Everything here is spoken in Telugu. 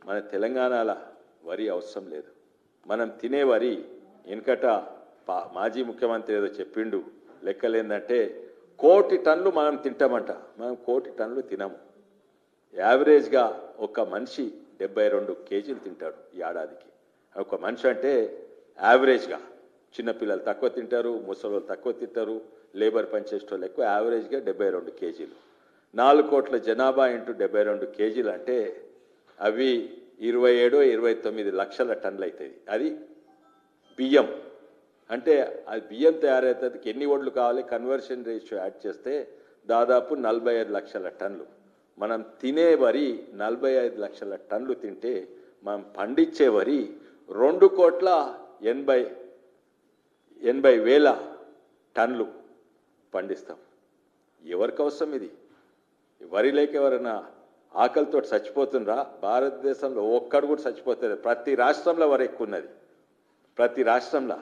మన తెలంగాణలో వరి అవసరం లేదు. మనం తినే వరి వెనకట మాజీ ముఖ్యమంత్రి ఏదో చెప్పిండు, లెక్కలేందంటే 1 కోటి టన్నులు మనం తింటామంట. మనం 1 కోటి టన్నులు తినము. యావరేజ్గా ఒక మనిషి 72 కేజీలు తింటాడు ఈ ఏడాదికి. ఒక మనిషి అంటే యావరేజ్గా చిన్నపిల్లలు తక్కువ తింటారు, ముసలి తక్కువ తింటారు, లేబర్ పనిచేసేటోళ్ళు ఎక్కువ. యావరేజ్గా 72 కేజీలు. 4 కోట్ల జనాభా ఇంటూ 72 కేజీలు అంటే అవి 27-29 లక్షల టన్నులు అవుతాయి. అది బియ్యం అంటే అది బియ్యం తయారవుతుంది. ఎన్ని ఒడ్లు కావాలి, కన్వర్షన్ రేషియో యాడ్ చేస్తే దాదాపు 45 లక్షల టన్నులు. మనం తినే వరి 45 లక్షల టన్నులు తింటే మనం పండించే వరి 2,80,000 టన్నులు పండిస్తాం. ఎవరికి అవసరం ఇది? వరి లేక ఎవరైనా ఆకలితో చచ్చిపోతుండ్రా? భారతదేశంలో ఒక్కడు కూడా చచ్చిపోతుంది. ప్రతి రాష్ట్రంలో వరి ఎక్కువ ఉన్నది, ప్రతి రాష్ట్రంలో.